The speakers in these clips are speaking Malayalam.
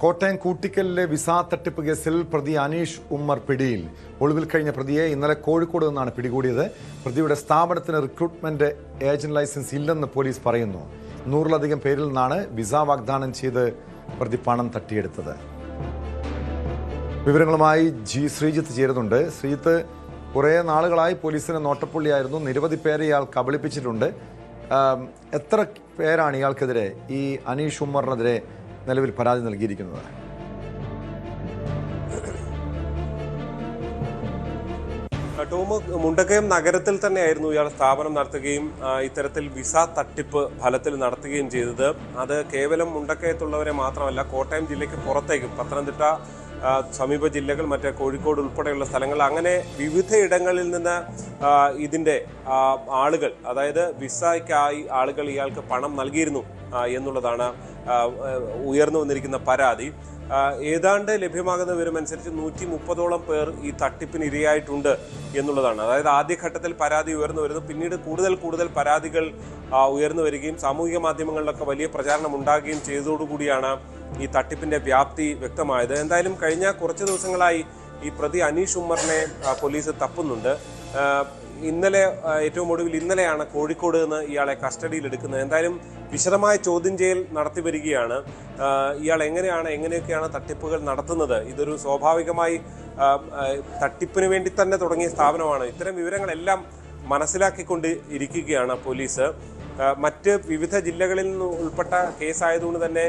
കോട്ടയം കൂട്ടിക്കലിലെ വിസ തട്ടിപ്പ് കേസിൽ പ്രതി അനീഷ് ഉമ്മർ പിടിയിൽ. ഒളിവിൽ കഴിഞ്ഞ പ്രതിയെ ഇന്നലെ കോഴിക്കോട് നിന്നാണ് പിടികൂടിയത്. പ്രതിയുടെ സ്ഥാപനത്തിന് റിക്രൂട്ട്മെന്റ് ഏജന്റ് ലൈസൻസ് ഇല്ലെന്ന് പോലീസ് പറയുന്നു. 100-ലധികം പേരിൽ നിന്നാണ് വിസ വാഗ്ദാനം ചെയ്ത് പ്രതി പണം തട്ടിയെടുത്തത്. വിവരങ്ങളുമായി ശ്രീജിത്ത് ചേരുന്നുണ്ട്. ശ്രീജിത്ത്, കുറേ നാളുകളായി പോലീസിന് നോട്ടപ്പുള്ളിയായിരുന്നു. നിരവധി പേരെ ഇയാൾ കബളിപ്പിച്ചിട്ടുണ്ട്. എത്ര പേരാണ് ഇയാൾക്കെതിരെ, ഈ അനീഷ് ഉമ്മറിനെതിരെ നിലവിൽ പരാതി നൽകിയിരിക്കുന്നത്? ടോമ്, മുണ്ടക്കയം നഗരത്തിൽ തന്നെയായിരുന്നു ഇയാൾ സ്ഥാപനം നടത്തുകയും ഇത്തരത്തിൽ വിസ തട്ടിപ്പ് ഫലത്തിൽ നടത്തുകയും ചെയ്തത്. അത് കേവലം മുണ്ടക്കയത്തുള്ളവരെ മാത്രമല്ല, കോട്ടയം ജില്ലയ്ക്ക് പുറത്തേക്കും പത്തനംതിട്ട സമീപ ജില്ലകൾ, മറ്റേ കോഴിക്കോട് ഉൾപ്പെടെയുള്ള സ്ഥലങ്ങൾ, അങ്ങനെ വിവിധ ഇടങ്ങളിൽ നിന്ന് ഇതിൻ്റെ ആളുകൾ, അതായത് വിസയ്ക്കായി ആളുകൾ ഇയാൾക്ക് പണം നൽകിയിരുന്നു എന്നുള്ളതാണ് ഉയർന്നു വന്നിരിക്കുന്ന പരാതി. ഏതാണ്ട് ലഭ്യമാകുന്ന വിവരമനുസരിച്ച് 130ഓളം പേർ ഈ തട്ടിപ്പിന് ഇരയായിട്ടുണ്ട് എന്നുള്ളതാണ്. അതായത് ആദ്യഘട്ടത്തിൽ പരാതി ഉയർന്നു വരുന്നു, പിന്നീട് കൂടുതൽ പരാതികൾ ഉയർന്നു വരികയും സാമൂഹിക മാധ്യമങ്ങളിലൊക്കെ വലിയ പ്രചാരണം ഉണ്ടാകുകയും ചെയ്തതോടുകൂടിയാണ് ഈ തട്ടിപ്പിന്റെ വ്യാപ്തി വ്യക്തമായത്. എന്തായാലും കഴിഞ്ഞ കുറച്ച് ദിവസങ്ങളായി ഈ പ്രതി അനീഷ് ഉമ്മറിനെ പോലീസ് തപ്പുന്നുണ്ട്. ഇന്നലെ, ഏറ്റവും ഒടുവിൽ ഇന്നലെയാണ് കോഴിക്കോട് നിന്ന് ഇയാളെ കസ്റ്റഡിയിൽ എടുക്കുന്നത്. എന്തായാലും വിശദമായ ചോദ്യം ചെയ്യൽ നടത്തി വരികയാണ്. ഇയാൾ എങ്ങനെയൊക്കെയാണ് തട്ടിപ്പുകൾ നടത്തുന്നത്? ഇതൊരു സ്വാഭാവികമായി തട്ടിപ്പിന് വേണ്ടി തന്നെ തുടങ്ങിയ സ്ഥാപനമാണ്. ഇത്തരം വിവരങ്ങളെല്ലാം മനസ്സിലാക്കിക്കൊണ്ട് ഇരിക്കുകയാണ് പോലീസ്. മറ്റ് വിവിധ ജില്ലകളിൽ നിന്ന് ഉൾപ്പെട്ട കേസായതുകൊണ്ട് തന്നെ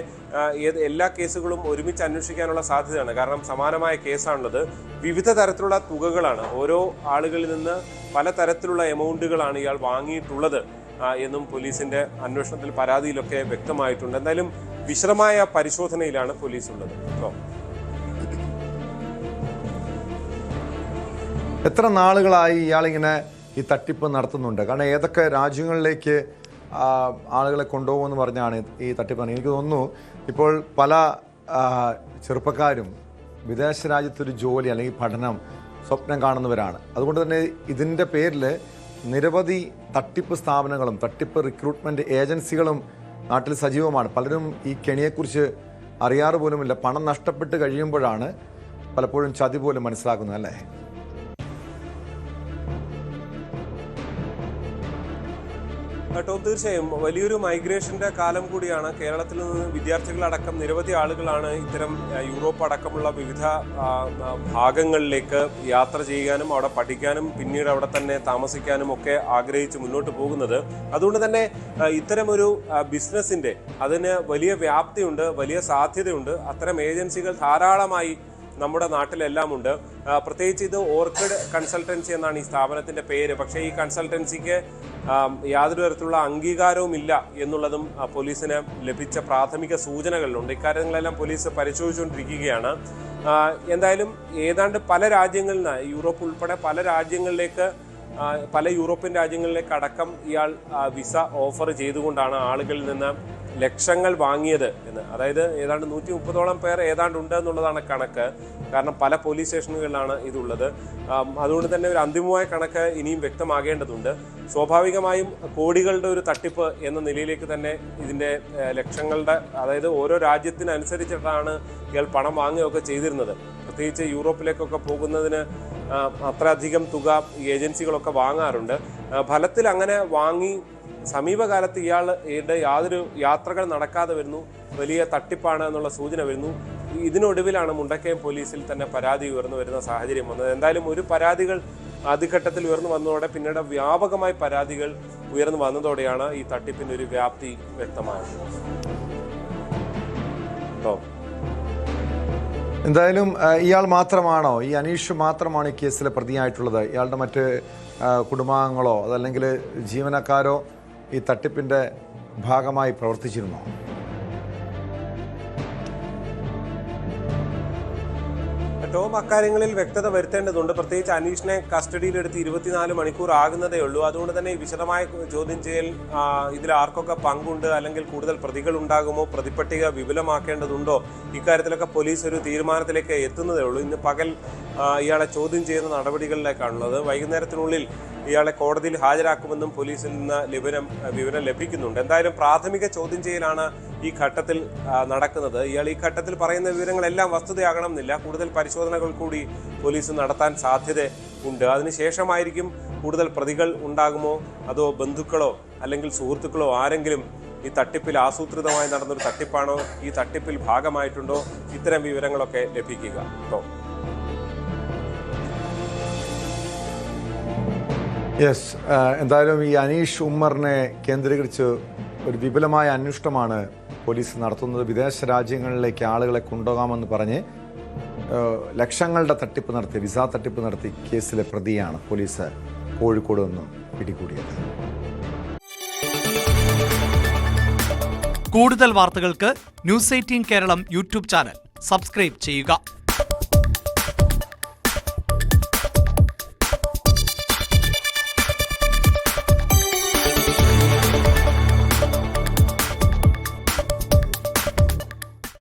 എല്ലാ കേസുകളും ഒരുമിച്ച് അന്വേഷിക്കാനുള്ള സാധ്യതയാണ്. കാരണം സമാനമായ കേസാണുള്ളത്. വിവിധ തരത്തിലുള്ള തുകകളാണ്, ഓരോ ആളുകളിൽ നിന്ന് പല തരത്തിലുള്ള എമൗണ്ടുകളാണ് ഇയാൾ വാങ്ങിയിട്ടുള്ളത് എന്നും പോലീസിന്റെ അന്വേഷണത്തിൽ, പരാതിയിലൊക്കെ വ്യക്തമായിട്ടുണ്ട്. എന്തായാലും വിശദമായ പരിശോധനയിലാണ് പോലീസ് ഉള്ളത്. എത്ര നാളുകളായി ഇയാളിങ്ങനെ ഈ തട്ടിപ്പ് നടത്തുന്നുണ്ട്? കാരണം ഏതൊക്കെ രാജ്യങ്ങളിലേക്ക് ആളുകളെ കൊണ്ടുപോകുമെന്ന് പറഞ്ഞാണ് ഈ തട്ടിപ്പാണ്. എനിക്ക് തോന്നുന്നു ഇപ്പോൾ പല ചെറുപ്പക്കാരും വിദേശ രാജ്യത്തൊരു ജോലി അല്ലെങ്കിൽ പഠനം സ്വപ്നം കാണുന്നവരാണ്. അതുകൊണ്ട് തന്നെ ഇതിൻ്റെ പേരിൽ നിരവധി തട്ടിപ്പ് സ്ഥാപനങ്ങളും തട്ടിപ്പ് റിക്രൂട്ട്മെൻറ്റ് ഏജൻസികളും നാട്ടിൽ സജീവമാണ്. പലരും ഈ കെണിയെക്കുറിച്ച് അറിയാറ് പോലുമില്ല. പണം നഷ്ടപ്പെട്ട് കഴിയുമ്പോഴാണ് പലപ്പോഴും ചതി പോലും മനസ്സിലാക്കുന്നത്, അല്ലേ? ടോം, തീർച്ചയായും വലിയൊരു മൈഗ്രേഷന്റെ കാലം കൂടിയാണ്. കേരളത്തിൽ നിന്ന് വിദ്യാർത്ഥികളടക്കം നിരവധി ആളുകളാണ് ഇത്തരം യൂറോപ്പ് അടക്കമുള്ള വിവിധ ഭാഗങ്ങളിലേക്ക് യാത്ര ചെയ്യാനും അവിടെ പഠിക്കാനും പിന്നീട് അവിടെ തന്നെ താമസിക്കാനും ഒക്കെ ആഗ്രഹിച്ച് മുന്നോട്ട് പോകുന്നത്. അതുകൊണ്ട് തന്നെ ഇത്തരമൊരു ബിസിനസിന്റെ അതിന് വലിയ വ്യാപ്തിയുണ്ട്, വലിയ സാധ്യതയുണ്ട്. അത്തരം ഏജൻസികൾ ധാരാളമായി നമ്മുടെ നാട്ടിലെല്ലാം ഉണ്ട്. പ്രത്യേകിച്ച് ഇത് ഓർക്കിഡ് കൺസൾട്ടൻസി എന്നാണ് ഈ സ്ഥാപനത്തിന്റെ പേര്. പക്ഷേ ഈ കൺസൾട്ടൻസിക്ക് യാതൊരു തരത്തിലുള്ള അംഗീകാരവും ഇല്ല എന്നുള്ളതും പോലീസിന് ലഭിച്ച പ്രാഥമിക സൂചനകളിലുണ്ട്. ഇക്കാര്യങ്ങളെല്ലാം പോലീസ് പരിശോധിച്ചുകൊണ്ടിരിക്കുകയാണ്. എന്തായാലും ഏതാണ്ട് പല രാജ്യങ്ങളിൽ നിന്ന്, യൂറോപ്പ് ഉൾപ്പെടെ പല യൂറോപ്യൻ രാജ്യങ്ങളിലേക്ക് അടക്കം ഇയാൾ വിസ ഓഫർ ചെയ്തുകൊണ്ടാണ് ആളുകളിൽ നിന്ന് ലക്ഷങ്ങൾ വാങ്ങിയത് എന്ന്. അതായത് ഏതാണ്ട് 130ഓളം പേർ ഏതാണ്ടുണ്ട് എന്നുള്ളതാണ് കണക്ക്. കാരണം പല പോലീസ് സ്റ്റേഷനുകളിലാണ് ഇതുള്ളത്. അതുകൊണ്ട് തന്നെ ഒരു അന്തിമമായ കണക്ക് ഇനിയും വ്യക്തമാകേണ്ടതുണ്ട്. സ്വാഭാവികമായും കോടികളുടെ ഒരു തട്ടിപ്പ് എന്ന നിലയിലേക്ക് തന്നെ ഇതിൻ്റെ ലക്ഷങ്ങളുടെ, അതായത് ഓരോ രാജ്യത്തിനനുസരിച്ചിട്ടാണ് ഇയാൾ പണം വാങ്ങുകയൊക്കെ ചെയ്തിരുന്നത്. പ്രത്യേകിച്ച് യൂറോപ്പിലേക്കൊക്കെ പോകുന്നതിന് അത്രയധികം തുക ഏജൻസികളൊക്കെ വാങ്ങാറുണ്ട്. ഫലത്തിൽ അങ്ങനെ വാങ്ങി സമീപകാലത്ത് ഇയാളുടെ യാതൊരു യാത്രകൾ നടക്കാതെ വരുന്നു. വലിയ തട്ടിപ്പാണ് എന്നുള്ള സൂചന വരുന്നു. ഇതിനൊടുവിലാണ് മുണ്ടക്കയം പോലീസിൽ തന്നെ പരാതി ഉയർന്നു വരുന്ന സാഹചര്യം വന്നത്. എന്തായാലും ഒരു പരാതികൾ ആദ്യഘട്ടത്തിൽ ഉയർന്നു വന്നതോടെ പിന്നീട് വ്യാപകമായി പരാതികൾ ഉയർന്നു വന്നതോടെയാണ് ഈ തട്ടിപ്പിന്റെ ഒരു വ്യാപ്തി വ്യക്തമായത്. എന്തായാലും ഇയാൾ മാത്രമാണോ, ഈ അനീഷ് മാത്രമാണ് ഈ കേസിലെ പ്രതിയായിട്ടുള്ളത്? ഇയാളുടെ മറ്റ് കുടുംബാംഗങ്ങളോ അതല്ലെങ്കിൽ ജീവനക്കാരോ ഈ തട്ടിപ്പിൻ്റെ ഭാഗമായി പ്രവർത്തിച്ചിരുന്നോ? ടോം, അക്കാര്യങ്ങളിൽ വ്യക്തത വരുത്തേണ്ടതുണ്ട്. പ്രത്യേകിച്ച് അനീഷിനെ കസ്റ്റഡിയിലെടുത്ത് 24 മണിക്കൂർ ആകുന്നതേ ഉള്ളൂ. അതുകൊണ്ട് തന്നെ ഈ വിശദമായ ചോദ്യം ചെയ്യൽ, ഇതിൽ ആർക്കൊക്കെ പങ്കുണ്ട്, അല്ലെങ്കിൽ കൂടുതൽ പ്രതികൾ ഉണ്ടാകുമോ, പ്രതിപട്ടിക വിപുലമാക്കേണ്ടതുണ്ടോ, ഇക്കാര്യത്തിലൊക്കെ പോലീസ് ഒരു തീരുമാനത്തിലേക്ക് എത്തുന്നതേ ഉള്ളൂ. ഇന്ന് പകൽ ഇയാളെ ചോദ്യം ചെയ്യുന്ന നടപടികളിലേക്കാണുള്ളത്. വൈകുന്നേരത്തിനുള്ളിൽ ഇയാളെ കോടതിയിൽ ഹാജരാക്കുമെന്നും പോലീസിൽ നിന്ന് വിവരം ലഭിക്കുന്നുണ്ട്. എന്തായാലും പ്രാഥമിക ചോദ്യം ചെയ്യലാണ് ഈ ഘട്ടത്തിൽ നടക്കുന്നത്. ഇയാൾ ഈ ഘട്ടത്തിൽ പറയുന്ന വിവരങ്ങളെല്ലാം വസ്തുതയാകണം എന്നില്ല. കൂടുതൽ പരിശോധനകൾ കൂടി പോലീസ് നടത്താൻ സാധ്യതയുണ്ട്. അതിനുശേഷമായിരിക്കും കൂടുതൽ പ്രതികൾ ഉണ്ടാകുമോ, അതോ ബന്ധുക്കളോ അല്ലെങ്കിൽ സുഹൃത്തുക്കളോ ആരെങ്കിലും ഈ തട്ടിപ്പിൽ ആസൂത്രിതമായി നടന്നൊരു തട്ടിപ്പാണോ, ഈ തട്ടിപ്പിൽ ഭാഗമായിട്ടുണ്ടോ, ഇത്തരം വിവരങ്ങളൊക്കെ ലഭിക്കുക. യെസ്, എന്തായാലും ഈ അനീഷ് ഉമ്മറിനെ കേന്ദ്രീകരിച്ച് ഒരു വിപുലമായ അന്വേഷണമാണ് പോലീസ് നടത്തുന്നത്. വിദേശ രാജ്യങ്ങളിലേക്ക് ആളുകളെ കൊണ്ടുപോകാമെന്ന് പറഞ്ഞ് ലക്ഷങ്ങളുടെ തട്ടിപ്പ് നടത്തി, വിസ തട്ടിപ്പ് നടത്തി കേസിലെ പ്രതിയാണ് പോലീസ് കോഴിക്കോട് നിന്നും പിടികൂടിയത്. കൂടുതൽ വാർത്തകൾക്ക് news 18 Keralam YouTube channel subscribe ചെയ്യുക.